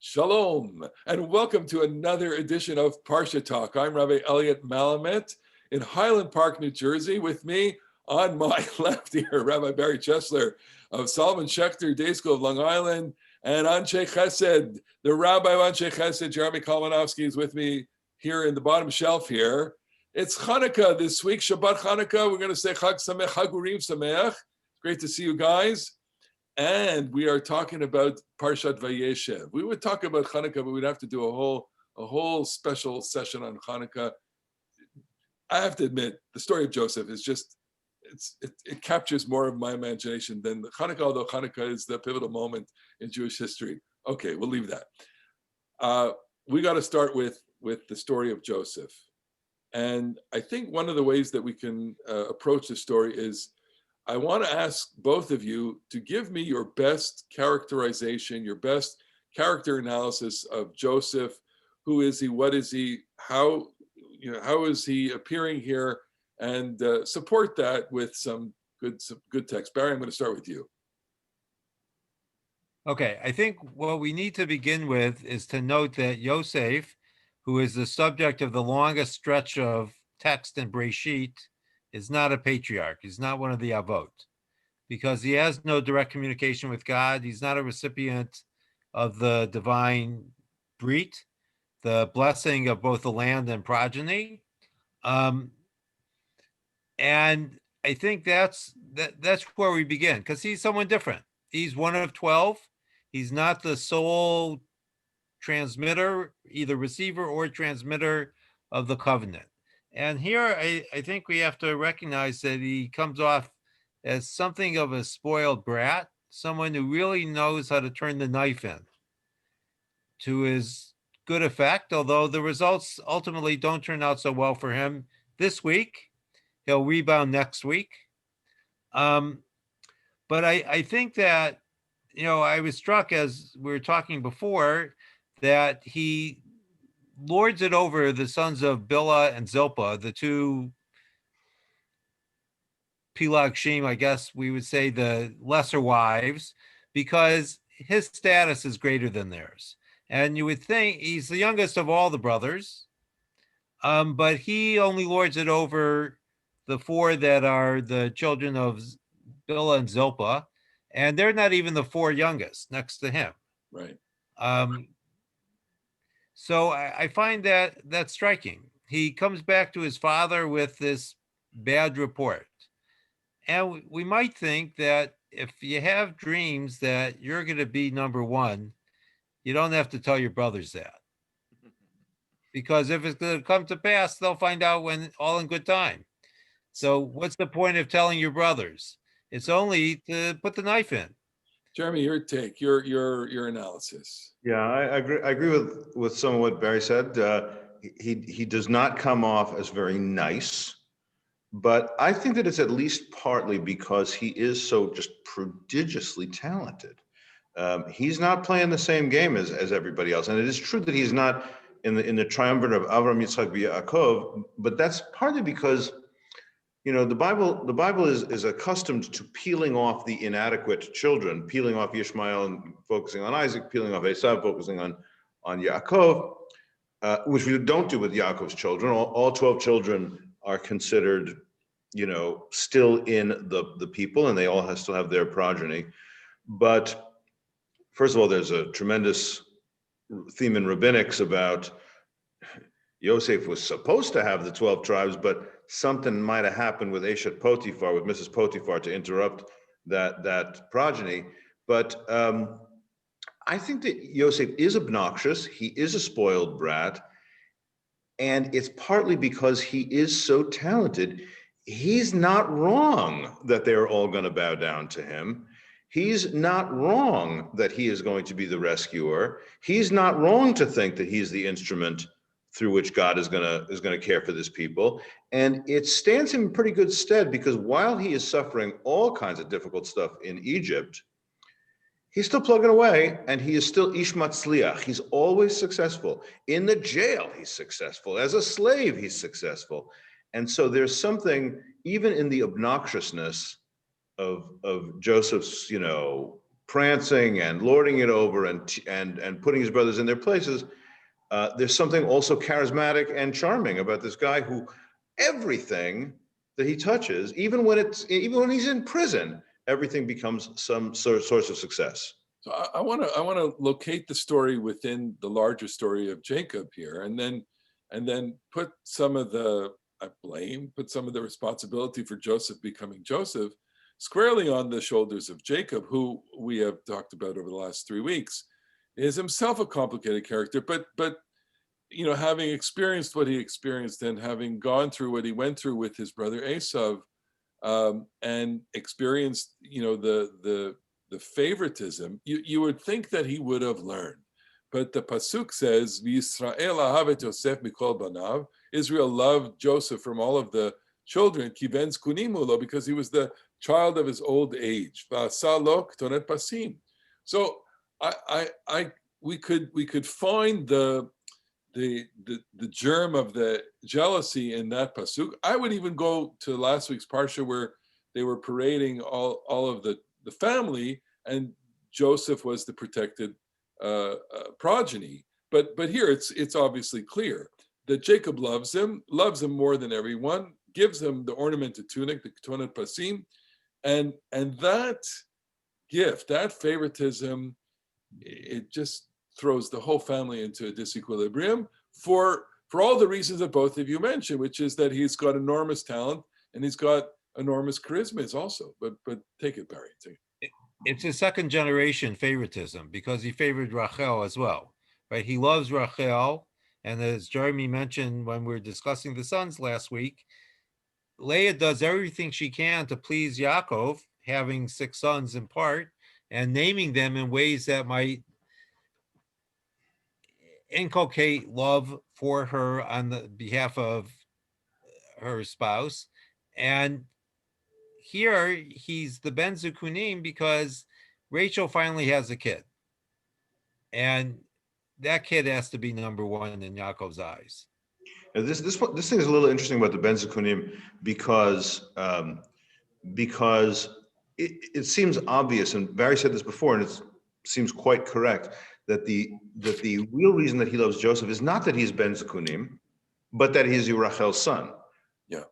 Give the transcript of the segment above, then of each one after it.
Shalom, and welcome to another edition of Parsha Talk. I'm Rabbi Elliot Malamet in Highland Park, New Jersey. With me on my left here, Rabbi Barry Chesler of Solomon Schechter Day School of Long Island, and Anshe Chesed, the Rabbi of Anshe Chesed, Jeremy Kalmanovsky, is with me here in the bottom shelf here. It's Hanukkah this week, Shabbat Hanukkah. We're going to say Chag Sameach, Chagurim Sameach. Great to see you guys. And we are talking about Parshat Vayeshev. We would talk about Hanukkah, but we'd have to do a whole special session on Hanukkah. I have to admit, the story of Joseph is just, it captures more of my imagination than the Hanukkah, although Hanukkah is the pivotal moment in Jewish history. Okay, we'll leave that. We got to start with the story of Joseph. And I think one of the ways that we can approach the story is, I want to ask both of you to give me your best characterization, your best character analysis of Joseph. Who is he? What is he? How is he appearing here? And support that with some good text. Barry, I'm going to start with you. Okay, I think what we need to begin with is to note that Yosef, who is the subject of the longest stretch of text in Breshit, is not a patriarch. He's not one of the Avot, because he has no direct communication with God. He's not a recipient of the divine Brit, the blessing of both the land and progeny. And I think that's where we begin, because he's someone different. He's one of 12. He's not the sole transmitter, either receiver or transmitter of the covenant. And here, I think we have to recognize that he comes off as something of a spoiled brat, someone who really knows how to turn the knife in to his good effect, although the results ultimately don't turn out so well for him this week. He'll rebound next week. But I think that, I was struck, as we were talking before, that he lords it over the sons of Bilhah and Zilpah, the two Pilag Shem, I guess we would say the lesser wives, because his status is greater than theirs. And you would think he's the youngest of all the brothers, but he only lords it over the four that are the children of Bilhah and Zilpah, and they're not even the four youngest next to him. Right. So I find that striking. He comes back to his father with this bad report. And we might think that if you have dreams that you're going to be number one, you don't have to tell your brothers that. Because if it's going to come to pass, they'll find out when all in good time. So what's the point of telling your brothers? It's only to put the knife in. Jeremy, your take, your analysis. Yeah, I agree with some of what Barry said. He does not come off as very nice, but I think that it's at least partly because he is so just prodigiously talented. He's not playing the same game as everybody else, and it is true that he's not in the triumvirate of Avram, Yitzchak, Yaakov, but that's partly because the Bible is accustomed to peeling off the inadequate children, peeling off Ishmael and focusing on Isaac, peeling off Esau, focusing on Yaakov, which we don't do with Yaakov's children. All 12 children are considered, still in the people, and they all still have their progeny. But first of all, there's a tremendous theme in rabbinics about Yosef was supposed to have the 12 tribes, but something might have happened with Eshet Potiphar, with Mrs. Potiphar, to interrupt that progeny. But I think that Yosef is obnoxious. He is a spoiled brat. And it's partly because he is so talented. He's not wrong that they're all going to bow down to him. He's not wrong that he is going to be the rescuer. He's not wrong to think that he's the instrument through which God is going to care for this people. And it stands him in pretty good stead, because while he is suffering all kinds of difficult stuff in Egypt, he's still plugging away, and he is still Ish Matzliach. He's always successful. In the jail, he's successful. As a slave, he's successful. And so there's something, even in the obnoxiousness of Joseph's, prancing and lording it over and putting his brothers in their places. There's something also charismatic and charming about this guy who everything that he touches, even when he's in prison, everything becomes some source of success. So I want to locate the story within the larger story of Jacob here, and then put some of the put some of the responsibility for Joseph becoming Joseph squarely on the shoulders of Jacob, who we have talked about over the last 3 weeks, is himself a complicated character, but having experienced what he experienced and having gone through what he went through with his brother Esav, and experienced, the favoritism, you would think that he would have learned. But the pasuk says, "V'Yisrael ahavet Yosef mikol banav." Israel loved Joseph from all of the children, kiven zkunim ulo, because he was the child of his old age. V'asa lo ketonet pasim. So we could find the germ of the jealousy in that pasuk. I would even go to last week's Parsha where they were parading all of the family, and Joseph was the protected progeny. But here it's obviously clear that Jacob loves him more than everyone, gives him the ornamented tunic, the ketonet pasim, and that gift, that favoritism, it just throws the whole family into a disequilibrium for all the reasons that both of you mentioned, which is that he's got enormous talent and he's got enormous charisma also. But take it, Barry. Take it. It's a second generation favoritism because he favored Rachel as well, right? He loves Rachel. And as Jeremy mentioned when we were discussing the sons last week, Leah does everything she can to please Yaakov, having 6 sons in part, and naming them in ways that might inculcate love for her on the behalf of her spouse. And here he's the Ben Zukunim because Rachel finally has a kid. And that kid has to be number one in Yaakov's eyes. Now this thing is a little interesting about the Ben Zukunim because it seems obvious, and Barry said this before, and it seems quite correct, that the real reason that he loves Joseph is not that he's Ben Zukunim, but that he's Rachel's son. Yeah.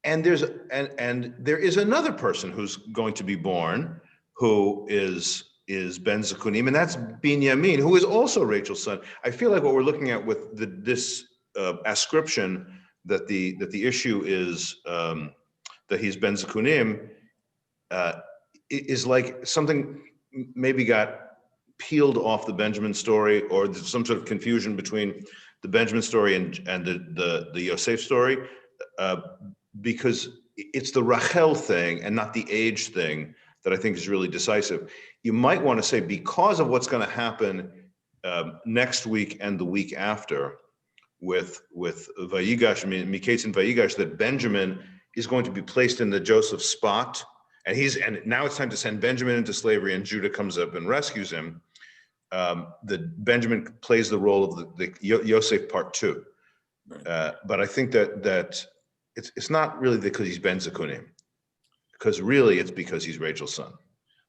And there is another person who's going to be born who is Ben Zukunim, and that's Binyamin, who is also Rachel's son. I feel like what we're looking at with this ascription that the issue is that he's Ben Zukunim is like something maybe got peeled off the Benjamin story, or there's some sort of confusion between the Benjamin story and the Yosef story, because it's the Rachel thing and not the age thing that I think is really decisive. You might want to say, because of what's going to happen next week and the week after with Vayigash, Miketz and Vayigash, that Benjamin is going to be placed in the Joseph spot, and now it's time to send Benjamin into slavery, and Judah comes up and rescues him. That Benjamin plays the role of the Yosef part 2. Right. But I think that it's not really because he's Ben Zukunim, because really it's because he's Rachel's son.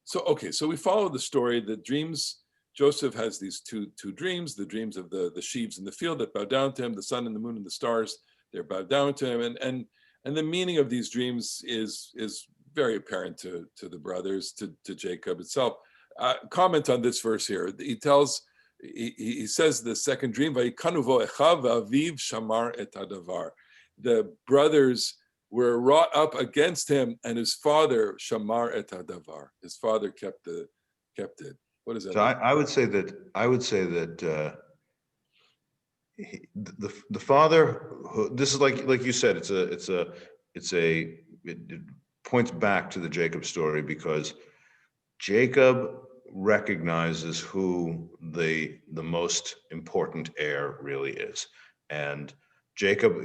So we follow the story. The dreams, Joseph has these two dreams, the dreams of the sheaves in the field that bow down to him, the sun and the moon and the stars, they're bowed down to him. And the meaning of these dreams is very apparent to the brothers, to Jacob itself. Comment on this verse here. He says the second dream, Vayikanuvo echav v'aviv shamar et hadavar. The brothers were wrought up against him, and his father shamar et hadavar. His father kept it. What does that so mean? I would say that the father, this is like you said, it points back to the Jacob story, because Jacob recognizes who the most important heir really is. And Jacob,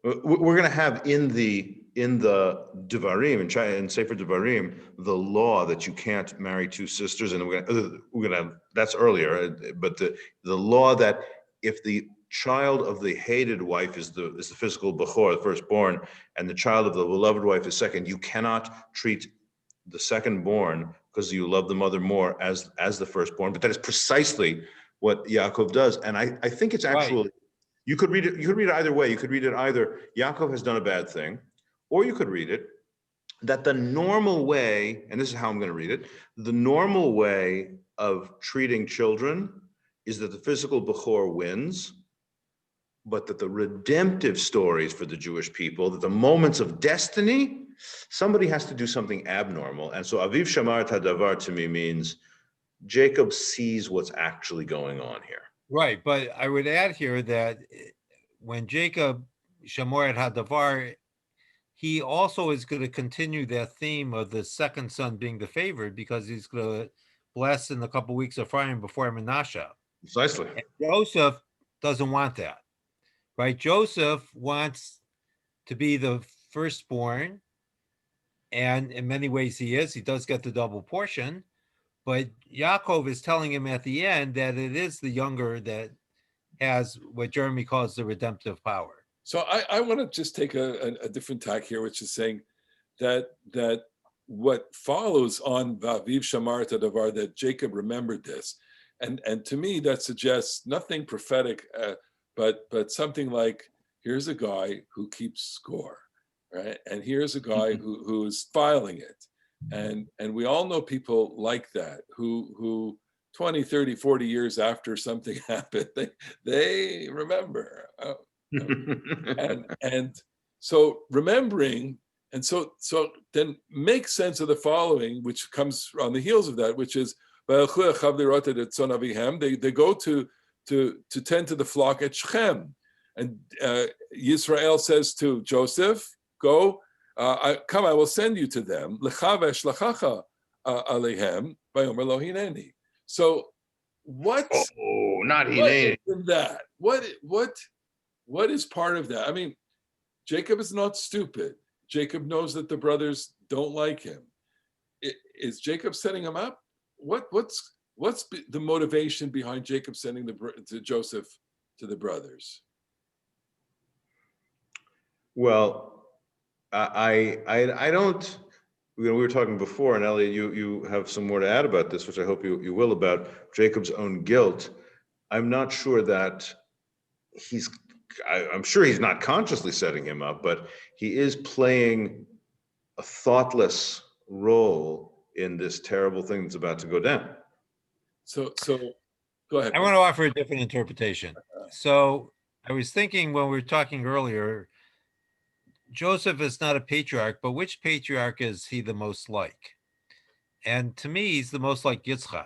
we're going to have in the Devarim, in Sefer Devarim, the law that you can't marry 2 sisters, and we're going to that's earlier, but the law that if the child of the hated wife is the physical Bechor, the firstborn, and the child of the beloved wife is second, you cannot treat the second born because you love the mother more as the firstborn. But that is precisely what Yaakov does. And I think it's actually, you could read it either way. You could read it either Yaakov has done a bad thing, or you could read it that the normal way, and this is how I'm going to read it, the normal way of treating children is that the physical Bechor wins, but that the redemptive stories for the Jewish people, that the moments of destiny, somebody has to do something abnormal. And so Aviv Shamar Tadavar to me means Jacob sees what's actually going on here. Right, but I would add here that when Jacob Shamor Hadavar, he also is going to continue that theme of the second son being the favored, because he's going to bless in a couple of weeks of Ephraim before Menashe. Precisely. And Joseph doesn't want that, right? Joseph wants to be the firstborn, and in many ways he is. He does get the double portion, but Yaakov is telling him at the end that it is the younger that has what Jeremy calls the redemptive power. So I want to just take a different tack here, which is saying that what follows on Vaviv Shamar Tadavar, that Jacob remembered this, and to me that suggests nothing prophetic, but something like, here's a guy who keeps score, right? And here's a guy who's filing it, and we all know people like that who 20, 30, 40 years after something happened, they remember. And so remembering, and so then make sense of the following, which comes on the heels of that, which is they go to tend to the flock at Shechem, and Yisrael says to Joseph, go, come, I will send you to them. So what's not what is in that? What is part of that? I mean, Jacob is not stupid. Jacob knows that the brothers don't like him. Is Jacob setting him up? What's the motivation behind Jacob sending Joseph to the brothers? Well, I don't. We were talking before, and Elliot, you have some more to add about this, which I hope you will, about Jacob's own guilt. I'm not sure that I'm sure he's not consciously setting him up, but he is playing a thoughtless role in this terrible thing that's about to go down. So go ahead. I want to offer a different interpretation. So I was thinking when we were talking earlier, Joseph is not a patriarch, but which patriarch is he the most like? And to me, he's the most like Yitzchak,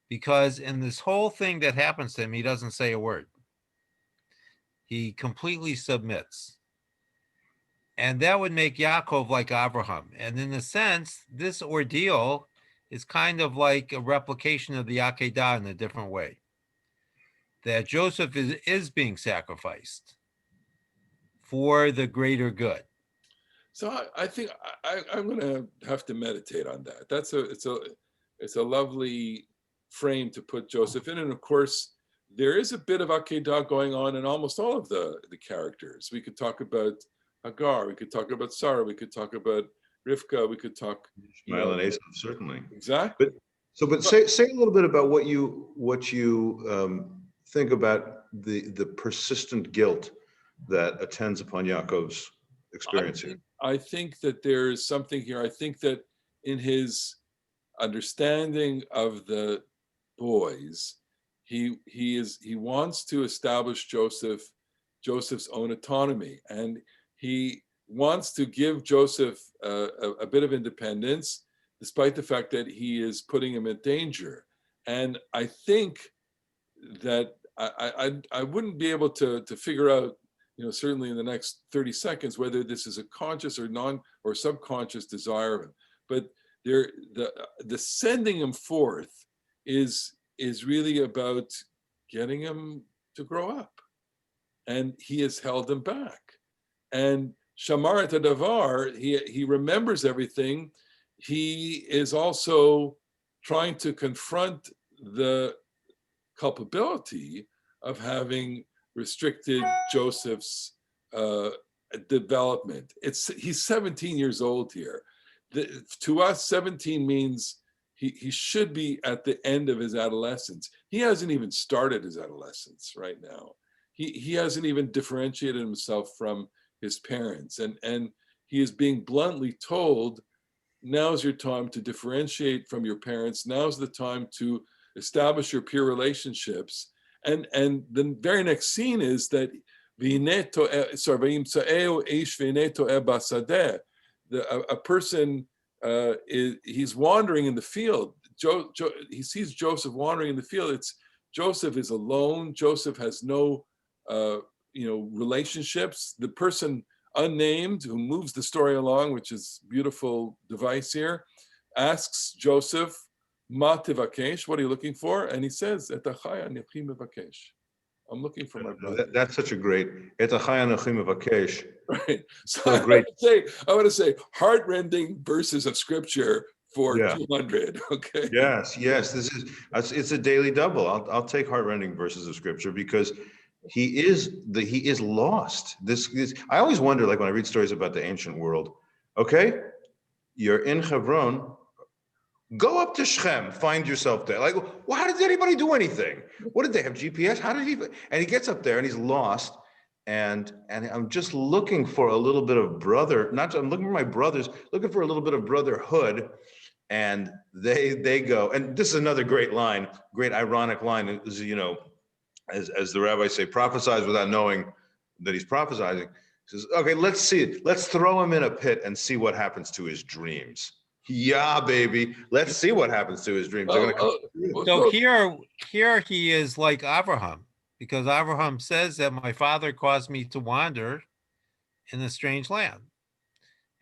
because in this whole thing that happens to him, he doesn't say a word. He completely submits. And that would make Yaakov like Abraham. And in a sense, this ordeal is kind of like a replication of the Akedah in a different way. That Joseph is being sacrificed for the greater good. So I think I'm going to have to meditate on that. It's a lovely frame to put Joseph in, and of course there is a bit of Akedah going on in almost all of the characters. We could talk about Hagar, we could talk about Sarah, we could talk about Rivka, we could talk Ishmael and Esau, certainly. Exactly. But say a little bit about what you think about the persistent guilt that attends upon Yaakov's experience here. I think that there is something here. I think that in his understanding of the boys, he wants to establish Joseph's own autonomy, and he wants to give Joseph a bit of independence, despite the fact that he is putting him in danger. And I think that I wouldn't be able to figure out, certainly in the next 30 seconds, whether this is a conscious or subconscious desire of him. But the sending him forth is really about getting him to grow up, and he has held him back. And Shamar Tadavar, he remembers everything. He is also trying to confront the culpability of having restricted Joseph's development. He's 17 years old here. to us, 17 means he should be at the end of his adolescence. He hasn't even started his adolescence right now. He hasn't even differentiated himself from his parents. And he is being bluntly told, now's your time to differentiate from your parents. Now's the time to establish your peer relationships. And the very next scene is that a person he's wandering in the field. He sees Joseph wandering in the field. It's Joseph is alone. Joseph has no relationships. The person unnamed who moves the story along, which is beautiful device here, asks Joseph, "Ma tivakesh? What are you looking for?" And he says, "Et achai anochi mevakesh." I'm looking for my brother. That's such a great. Et achai anochi mevakesh. Right. So So great. I want to say heartrending verses of scripture for Yeah. 200. Okay. Yes. It's a daily double. I'll take heartrending verses of scripture because he is lost. This I always wonder, like when I read stories about the ancient world. Okay, you're in Hebron. Go up to Shechem, find yourself there. Like, well, how did anybody do anything? What did they have GPS? How did he? And he gets up there and he's lost. And I'm just looking for a little bit of brother. I'm looking for my brothers, looking for a little bit of brotherhood. And they go. And this is another great line, great ironic line. Is as the rabbis say, prophesies without knowing that he's prophesying. He says, okay, let's see it. Let's throw him in a pit and see what happens to his dreams. Yeah, baby. Let's see what happens to his dreams. They're gonna come. So here he is like Abraham, because Abraham says that my father caused me to wander in a strange land.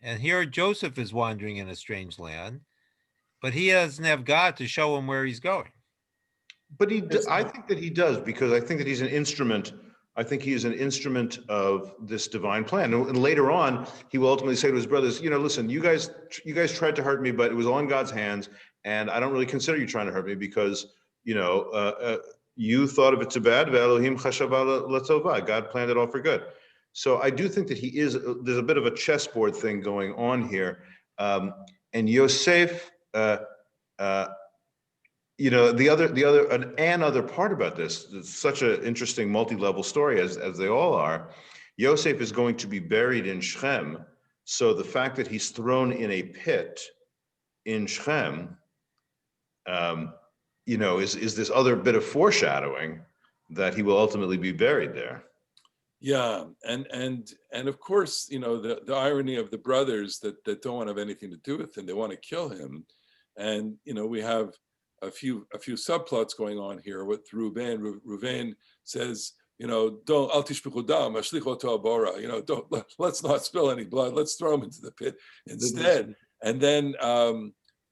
And here Joseph is wandering in a strange land, but he doesn't have God to show him where he's going. But I think that he does, because I think that he's an instrument. I think he is an instrument of this divine plan. And later on, he will ultimately say to his brothers, listen, you guys tried to hurt me, but it was all in God's hands. And I don't really consider you trying to hurt me because, you thought of it too bad. God planned it all for good. So I do think that there's a bit of a chessboard thing going on here. And Yosef, the other part about this, it's such an interesting multi-level story as they all are. Yosef is going to be buried in Shechem. So the fact that he's thrown in a pit in Shechem, is this other bit of foreshadowing that he will ultimately be buried there. Yeah, and of course, the irony of the brothers that don't want to have anything to do with him, they want to kill him, and we have a few subplots going on here with Reuven. Reuven says, don't al tishpichu dam, ashlicho to abora. Let's not spill any blood. Let's throw him into the pit instead. And then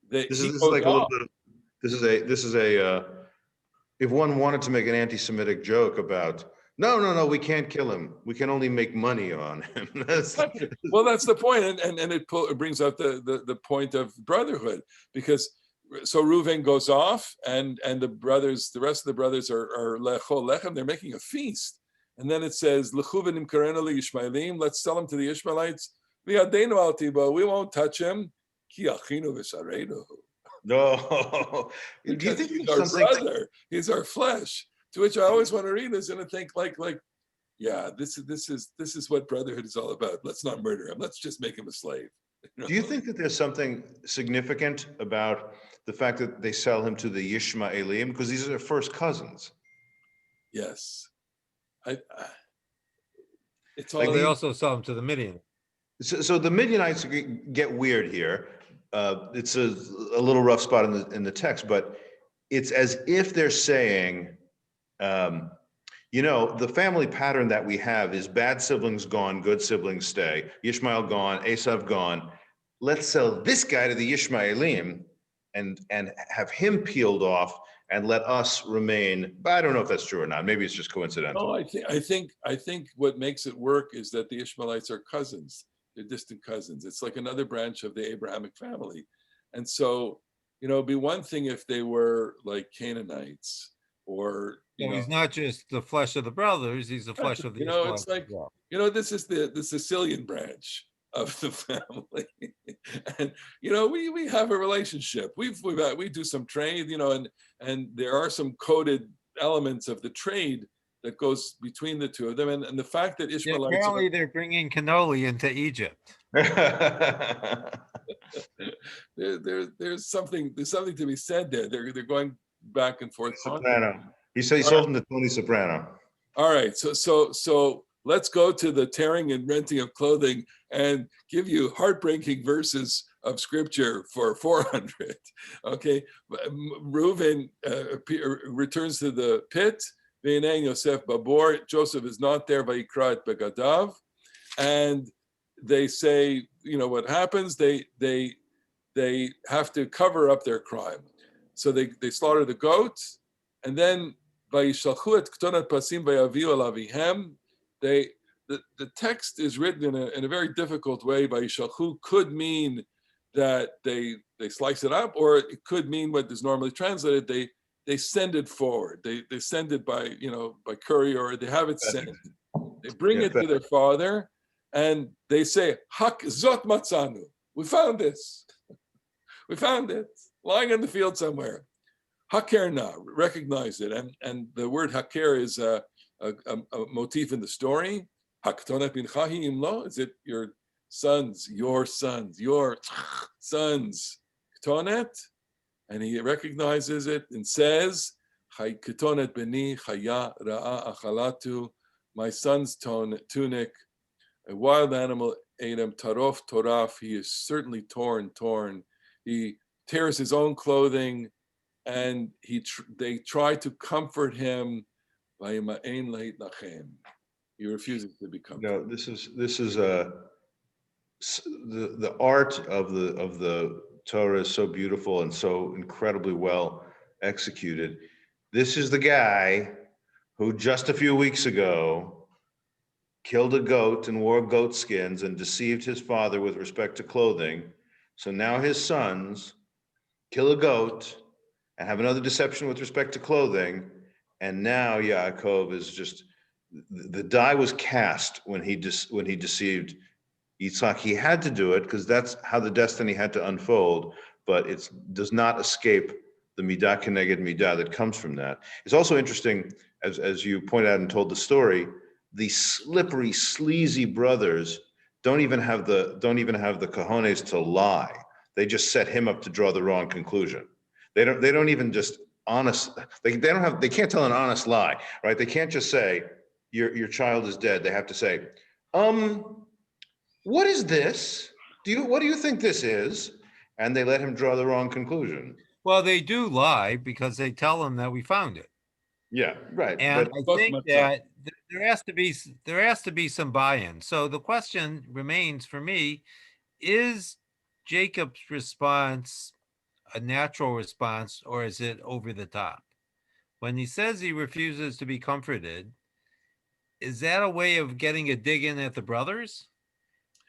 this is like a little bit. This is a. If one wanted to make an anti-Semitic joke about, no, we can't kill him. We can only make money on him. Well, that's the point, and it brings up the point of brotherhood, because. So Reuven goes off, and the rest of the brothers are lechol lechem. They're making a feast, and then it says lechuvenim karenu Yishmaelim. Let's sell him to the Ishmaelites. We won't touch him. Ki achinu v'shareinu. No, do you think he's our brother? He's our flesh. To which I always want to read this and think like, yeah, this is what brotherhood is all about. Let's not murder him. Let's just make him a slave. Do you think that there's something significant about the fact that they sell him to the Yishmaelim, because these are their first cousins? Yes, it's all. Like they also sell him to the Midian. So the Midianites get weird here. It's a little rough spot in the text, but it's as if they're saying, the family pattern that we have is bad siblings gone, good siblings stay. Ishmael gone, Esav gone. Let's sell this guy to the Yishmaelim and have him peeled off and let us remain. But I don't know if that's true or not. Maybe it's just coincidental. No, I think what makes it work is that the Ishmaelites are cousins. They're distant cousins. It's like another branch of the Abrahamic family. And so, it'd be one thing if they were like Canaanites or he's not just the flesh of the brothers, he's the flesh of the it's like, this is the Sicilian branch. of the family. And we have a relationship. We do some trade, and there are some coded elements of the trade that goes between the two of them. And the fact that Yeah, Ishmaelites apparently they're bringing cannoli into Egypt. there's something to be said there. They're going back and forth. Soprano. He said he sold him to Tony Soprano. All right, so let's go to the tearing and renting of clothing and give you heartbreaking verses of scripture for 400. Okay, Reuven returns to the pit. V'nei Yosef babor. Joseph is not there. Vayikra et begadav, and they say, what happens? They have to cover up their crime, so they slaughter the goat, and then vayishalchu et ktonat pasim vayaviu el avihem. The text is written in a very difficult way. Vayishalchu could mean that they slice it up, or it could mean what is normally translated. They send it forward. They send it by courier, or they have it sent. They bring it to their father, and they say, "Hak zot matzanu. We found this. We found it lying in the field somewhere." Haker na, recognize it, and the word haker is a motif in the story. Haktonet bin chahim lo. Is it your sons, your sons? Ktonet. And he recognizes it and says, "Chay ketonet beni chaya ra'a achalatu." My son's tunic, a wild animal ate him. Tarof toraf. He is certainly torn. He tears his own clothing, and they try to comfort him. He refuses to be comforted. This is the art of the Torah is so beautiful and so incredibly well executed. This is the guy who just a few weeks ago killed a goat and wore goat skins and deceived his father with respect to clothing. So now his sons kill a goat and have another deception with respect to clothing. And now Yaakov is just, the die was cast when he deceived Yitzhak. He had to do it because that's how the destiny had to unfold, but it does not escape the midah keneged midah that comes from that. It's also interesting, as you pointed out and told the story, the slippery, sleazy brothers don't even have the cojones to lie. They just set him up to draw the wrong conclusion. They don't even just honest. They can't tell an honest lie, right? They can't just say your child is dead. They have to say, what is this? What do you think this is? And they let him draw the wrong conclusion. Well, they do lie because they tell him that we found it. Yeah, right. And I think that there has to be some buy-in. So the question remains for me, is Jacob's response a natural response, or is it over the top? When he says he refuses to be comforted, is that a way of getting a dig in at the brothers?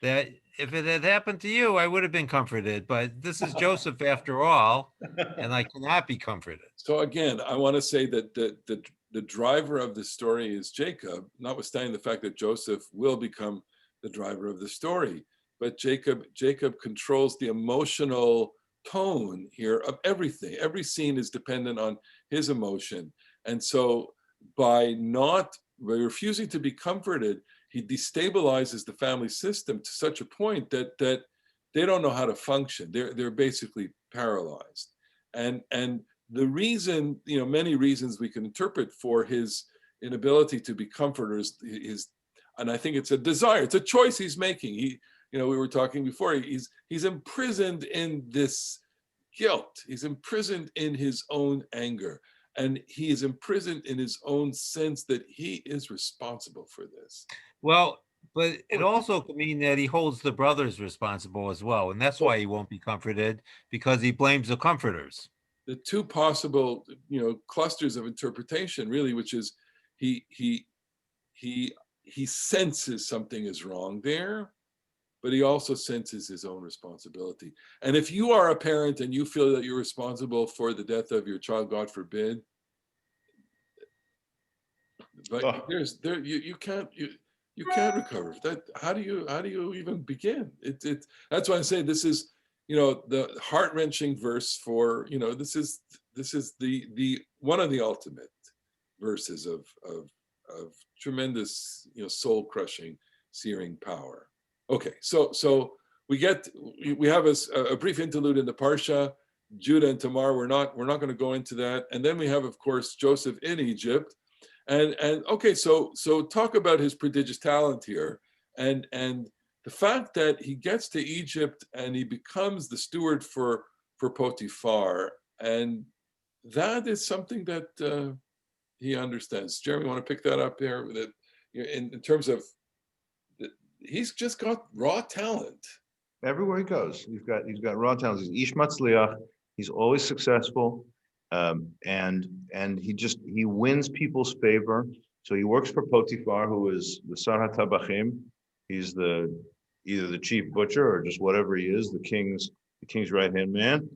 That if it had happened to you, I would have been comforted, but this is Joseph after all, and I cannot be comforted. So again, I want to say that the driver of the story is Jacob, notwithstanding the fact that Joseph will become the driver of the story. But Jacob controls the emotional tone here of everything. Every scene is dependent on his emotion. And so by refusing to be comforted, he destabilizes the family system to such a point that they don't know how to function. They're basically paralyzed. And the reason, many reasons we can interpret for his inability to be comforted is, and I think it's a desire, it's a choice he's making. We were talking before, he's imprisoned in this guilt. He's imprisoned in his own anger. And he is imprisoned in his own sense that he is responsible for this. Well, but it also could mean that he holds the brothers responsible as well. And that's why he won't be comforted, because he blames the comforters. The two possible, clusters of interpretation, really, which is he senses something is wrong there, but he also senses his own responsibility. And if you are a parent and you feel that you're responsible for the death of your child, God forbid, but you can't. You can't recover that. How do you even begin? That's why I say this is, the heart-wrenching verse for, this is the one of the ultimate verses of tremendous, soul-crushing, searing power. Okay, so we have a brief interlude in the Parsha, Judah and Tamar. We're not going to go into that. And then we have, of course, Joseph in Egypt. And okay, so talk about his prodigious talent here, and the fact that he gets to Egypt and he becomes the steward for Potiphar, and that is something that he understands. Jeremy, want to pick that up there? That in terms of, he's just got raw talent. Everywhere he goes, he's got raw talent. He's Ish Matzliach. He's always successful, and he wins people's favor. So he works for Potiphar, who is the Sar HaTabachim. He's either the chief butcher or just whatever he is, the king's right hand man,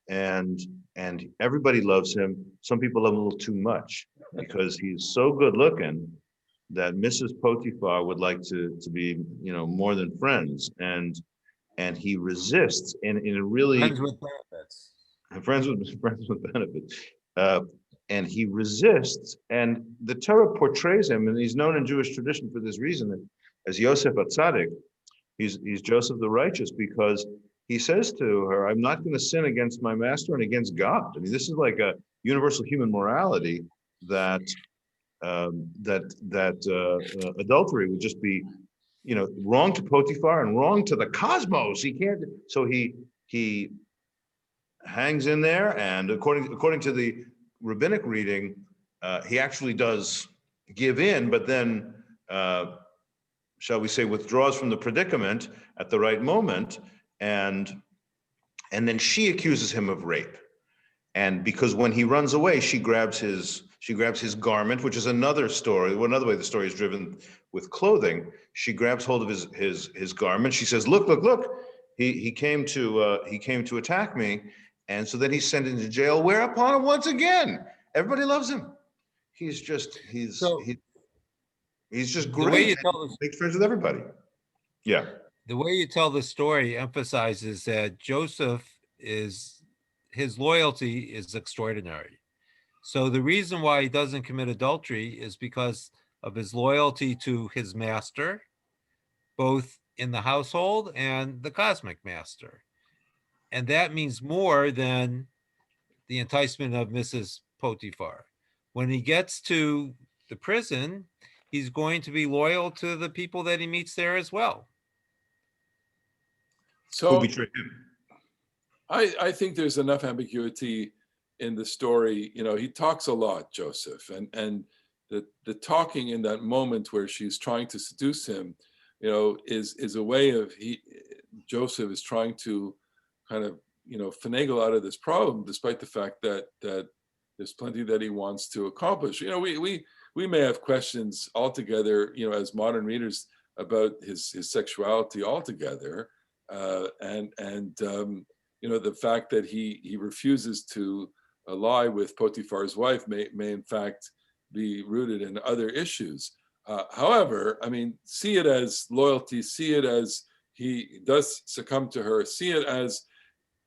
and everybody loves him. Some people love him a little too much because he's so good looking that Mrs. Potiphar would like to be, more than friends, and he resists in a really Friends with benefits. friends with benefits, and he resists. And the Torah portrays him, and he's known in Jewish tradition for this reason as Yosef HaTzadik. He's Joseph the righteous, because he says to her, "I'm not going to sin against my master and against God." I mean, this is like a universal human morality that adultery would just be, wrong to Potiphar and wrong to the cosmos. He can't. So he hangs in there, and according to the rabbinic reading, he actually does give in, but then, shall we say, withdraws from the predicament at the right moment, and then she accuses him of rape. And because when he runs away, she grabs his garment, which is another story. Well, another way the story is driven with clothing. She grabs hold of his garment. She says, "Look! He came to attack me." And so then he's sent into jail. Whereupon, once again, everybody loves him. He's just great. The way you tell this, Makes friends with everybody. Yeah. the way you tell the story emphasizes that his loyalty is extraordinary. So the reason why he doesn't commit adultery is because of his loyalty to his master, both in the household and the cosmic master. And that means more than the enticement of Mrs. Potiphar. When he gets to the prison, he's going to be loyal to the people that he meets there as well. Who betrayed him? I think there's enough ambiguity in the story. He talks a lot, Joseph, and the talking in that moment where she's trying to seduce him, is a way of Joseph is trying to kind of, finagle out of this problem, despite the fact that there's plenty that he wants to accomplish. We may have questions altogether, as modern readers, about his sexuality altogether, and the fact that he refuses to lie with Potiphar's wife may in fact be rooted in other issues. However, see it as loyalty, see it as he does succumb to her, see it as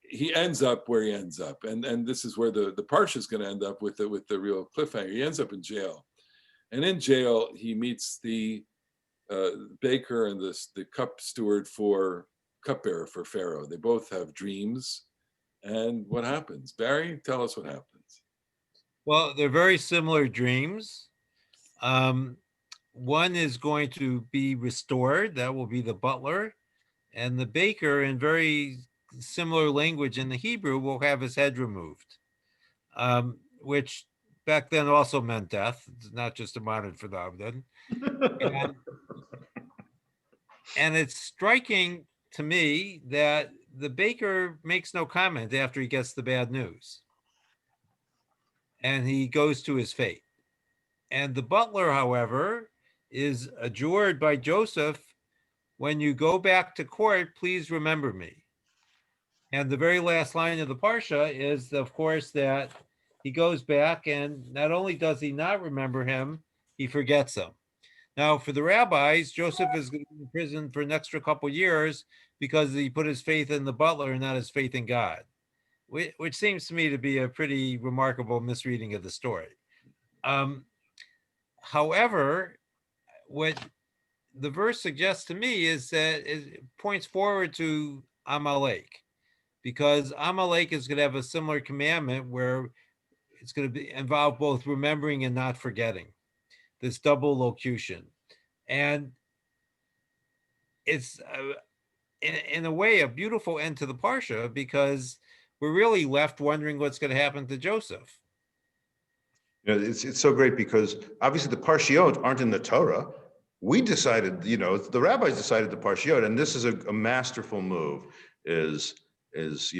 he ends up where he ends up, and this is where the Parsha is going to end up with the real cliffhanger. He ends up in jail, and in jail he meets the baker and the cup steward for cupbearer for Pharaoh. They both have dreams, and what happens? Barry, tell us what happens. Well, they're very similar dreams. One is going to be restored. That will be the butler, and the baker, in very similar language in the Hebrew, will have his head removed, which back then also meant death. It's not just a modern phenomenon. And it's striking to me that the baker makes no comment after he gets the bad news, and he goes to his fate. And the butler, however, is adjured by Joseph, "When you go back to court, please remember me." And the very last line of the Parsha is, of course, that he goes back, and not only does he not remember him, he forgets him. Now, for the rabbis, Joseph is going to be in prison for an extra couple years because he put his faith in the butler and not his faith in God, which seems to me to be a pretty remarkable misreading of the story. However, what the verse suggests to me is that it points forward to Amalek, because Amalek is going to have a similar commandment where it's going to involve both remembering and not forgetting, this double locution. And it's in a way a beautiful end to the Parsha, because we're really left wondering what's going to happen to Joseph. It's so great because obviously the Parshiot aren't in the Torah. We decided, the rabbis decided the Parshiot, and this is a masterful move. Is that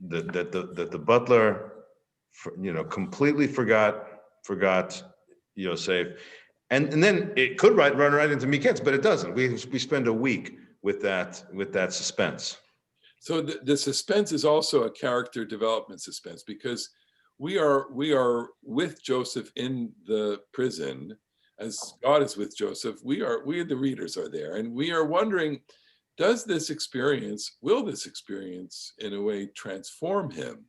the butler, completely forgot Yosef, and then it could run right into Miketz, but it doesn't. We spend a week with that suspense. So the suspense is also a character development suspense, because we are with Joseph in the prison, as God is with Joseph. We the readers are there, and we are wondering, will this experience in a way transform him?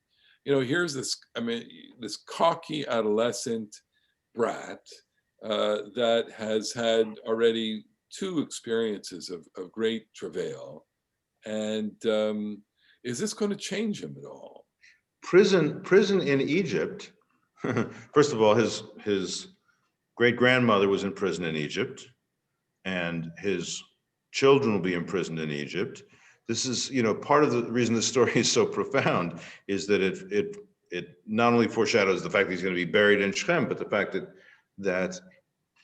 Here's this cocky adolescent brat that has had already 2 experiences of great travail. And is this going to change him at all? Prison in Egypt. First of all, his great-grandmother was in prison in Egypt, and his children will be imprisoned in Egypt. This is, part of the reason this story is so profound is that it not only foreshadows the fact that he's going to be buried in Shechem, but the fact that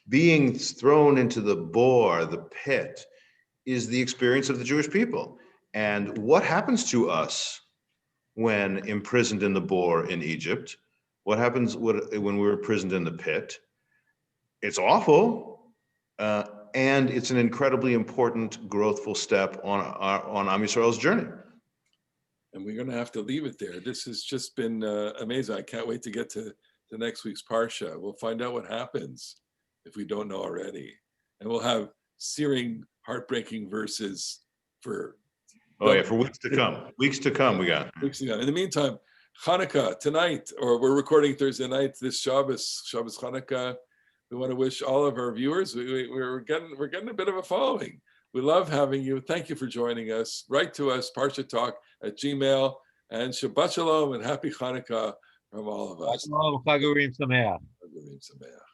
being thrown into the bore, the pit, is the experience of the Jewish people. And what happens to us when imprisoned in the bore in Egypt? What happens when we're imprisoned in the pit? It's awful, and it's an incredibly important, growthful step on Am Yisrael's journey. And we're going to have to leave it there. This has just been amazing. I can't wait to get to next week's Parsha. We'll find out what happens if we don't know already. And we'll have searing, heartbreaking verses for weeks to come. Weeks to come, we got. Weeks to come. In the meantime, Hanukkah tonight, or we're recording Thursday night, this Shabbos Hanukkah. We want to wish all of our viewers, we're getting a bit of a following. We love having you. Thank you for joining us. Write to us, parshatalk@gmail.com, and Shabbat Shalom and happy Hanukkah from all of us. Shalom, Chag Urim Sameach. Chag Urim Sameach.